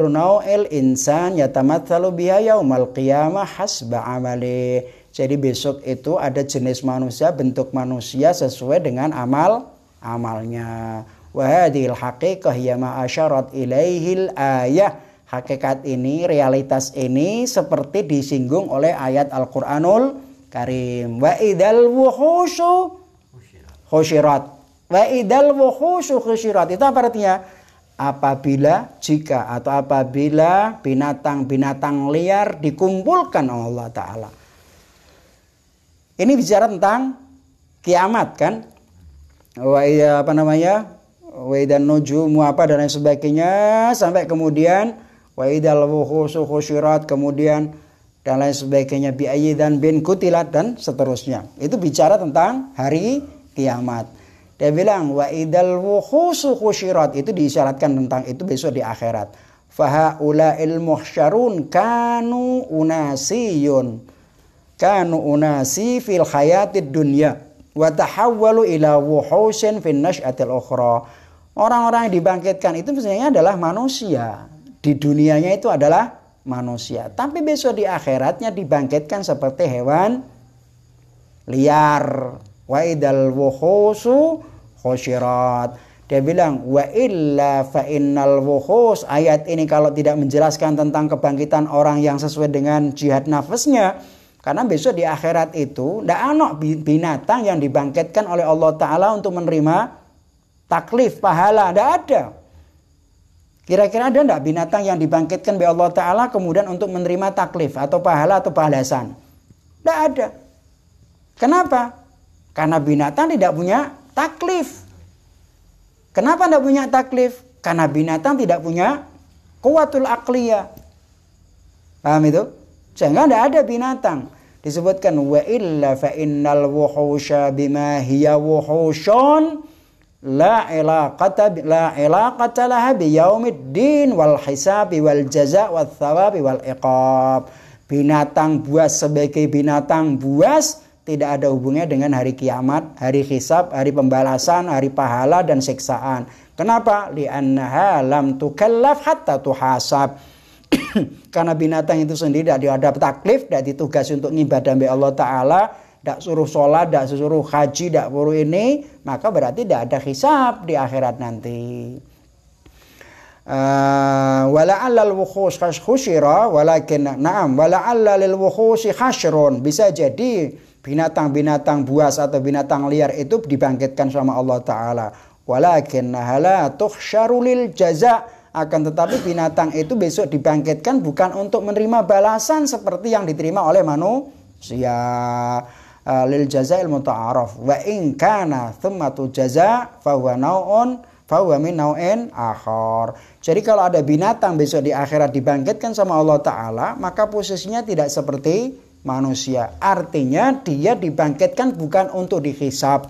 naw'il insan yatamatsalu biha yaumal qiyamah hasba amali. Jadi besok itu ada jenis manusia, bentuk manusia sesuai dengan amalnya. Wa hadhil haqiqah hiya ma asyarat ilaihil ayah. Hakikat ini, realitas ini seperti disinggung oleh ayat Al-Qur'anul Karim. Wa idzal wuhusyu khusyirat. Wa idzal wuhusyu khusyirat. Itu apa artinya? Apabila binatang-binatang liar dikumpulkan oleh Allah Ta'ala. Ini bicara tentang kiamat kan? Wa idan nujumu dan lain sebagainya, sampai kemudian wa idal wuhusu khusyirat, kemudian dan lain sebagainya, bi ayyidan bin kutilat dan seterusnya. Itu bicara tentang hari kiamat. Dia bilang wa idal wuhusu khusyirat, itu diisyaratkan tentang itu besok di akhirat. Fahaula'il muhsyarun kanu unasi fil hayatid dunya wa tahawwalu ila wuhusin fin nasy'atil ukhra. Orang-orang yang dibangkitkan itu sebenarnya adalah manusia. Di dunianya itu adalah manusia, tapi besok di akhiratnya dibangkitkan seperti hewan liar. Wa idal wuhusu khusyirat. Dia bilang wa illa fa innal wuhus. Ayat ini kalau tidak menjelaskan tentang kebangkitan orang yang sesuai dengan jihad nafasnya, karena besok di akhirat itu tidak ada binatang yang dibangkitkan oleh Allah Ta'ala untuk menerima taklif, pahala. Tidak ada. Kira-kira ada tidak binatang yang dibangkitkan oleh Allah Ta'ala kemudian untuk menerima taklif atau pahala atau balasan? Tidak ada. Kenapa? Karena binatang tidak punya taklif. Kenapa tidak punya taklif? Karena binatang tidak punya quwwatul aqliyah. Paham itu? Sehingga tidak ada binatang. Disebutkan wa illa fa innal wuhusha bima hiya wuhushun la ilaqata laha bi yaumiddin wal hisabi wal jaza' wal thawabi wal iqab. Binatang buas sebagai binatang buas tidak ada hubungannya dengan hari kiamat, hari hisab, hari pembalasan, hari pahala dan siksaan. Kenapa? Li'annaha lam tukallaf hatta tuhasab. Karena binatang itu sendiri tidak ada taklif, tidak ditugasi untuk ngibadah oleh Allah Ta'ala, tidak suruh sholat, tidak suruh haji, tidak suruh ini, maka berarti tidak ada hisab di akhirat nanti. Wala'allal wukhus khusyira walakin na'am wala'alla lil wukhusi khasyrun. Bisa jadi binatang-binatang buas atau binatang liar itu dibangkitkan sama Allah Ta'ala. Walakin la tuhsyaru lil jaza'. Akan tetapi binatang itu besok dibangkitkan bukan untuk menerima balasan seperti yang diterima oleh manusia. Lil jaza'il muta'araf. Wa in kana thummatu jaza' fahuwa min nau'in akhar. Jadi kalau ada binatang besok di akhirat dibangkitkan sama Allah Ta'ala, maka posisinya tidak seperti manusia. Artinya dia dibangkitkan bukan untuk dihisab,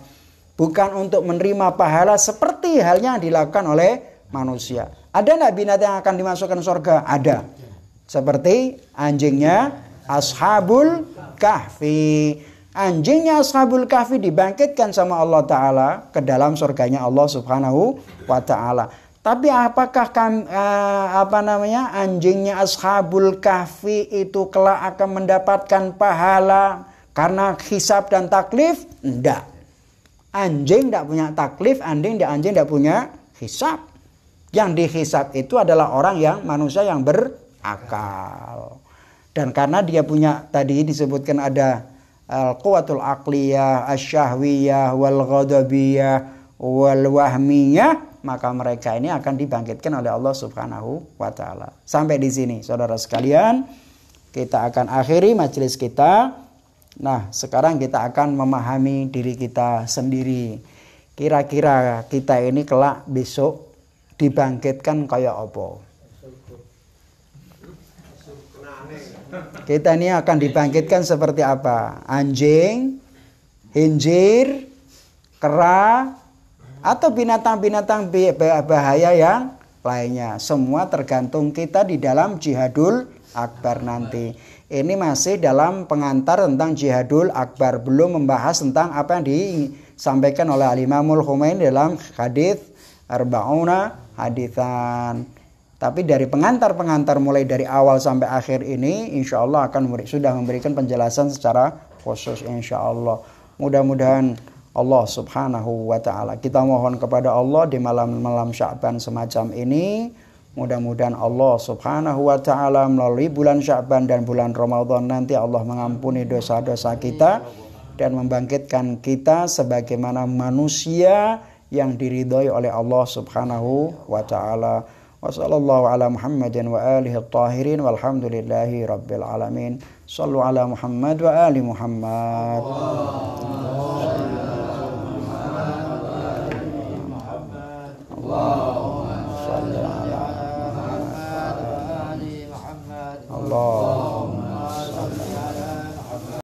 bukan untuk menerima pahala seperti halnya yang dilakukan oleh manusia. Ada enggak binatang yang akan dimasukkan surga? Ada. Seperti anjingnya Ashabul Kahfi. Anjingnya Ashabul Kahfi dibangkitkan sama Allah Ta'ala ke dalam surganya Allah Subhanahu wa Ta'ala. Tapi apakah anjingnya Ashabul Kahfi itu kelak akan mendapatkan pahala karena hisab dan taklif? Enggak. Anjing tidak punya taklif, anjing tidak punya hisab. Yang dihisab itu adalah orang yang manusia yang berakal. Dan karena dia punya, tadi disebutkan ada al-quwatul aqliyah, asyahwiyah, wal ghadabiyah, wal wahmiyah, maka mereka ini akan dibangkitkan oleh Allah Subhanahu wa taala. Sampai di sini saudara sekalian, kita akan akhiri majelis kita. Nah, sekarang kita akan memahami diri kita sendiri. Kira-kira kita ini kelak besok dibangkitkan kayak apa? Kita ini akan dibangkitkan seperti apa? Anjing, hinjir, kera, atau binatang-binatang bahaya yang lainnya. Semua tergantung kita di dalam jihadul akbar nanti. Ini masih dalam pengantar tentang jihadul akbar, belum membahas tentang apa yang disampaikan oleh Al-Imamul Khomeini dalam hadis Arba'una haditsan. Tapi dari pengantar-pengantar mulai dari awal sampai akhir ini insya Allah akan sudah memberikan penjelasan secara khusus insya Allah. Mudah-mudahan Allah Subhanahu wa ta'ala, kita mohon kepada Allah di malam-malam Sya'ban semacam ini, mudah-mudahan Allah Subhanahu wa ta'ala melalui bulan Sya'ban dan bulan Ramadan nanti Allah mengampuni dosa-dosa kita dan membangkitkan kita sebagaimana manusia yang diridhoi oleh Allah Subhanahu wa ta'ala. Wa sallallahu ala Muhammadin wa alihi at-tahirin walhamdulillahi rabbil alamin. Sallu ala Muhammad wa ali Muhammad.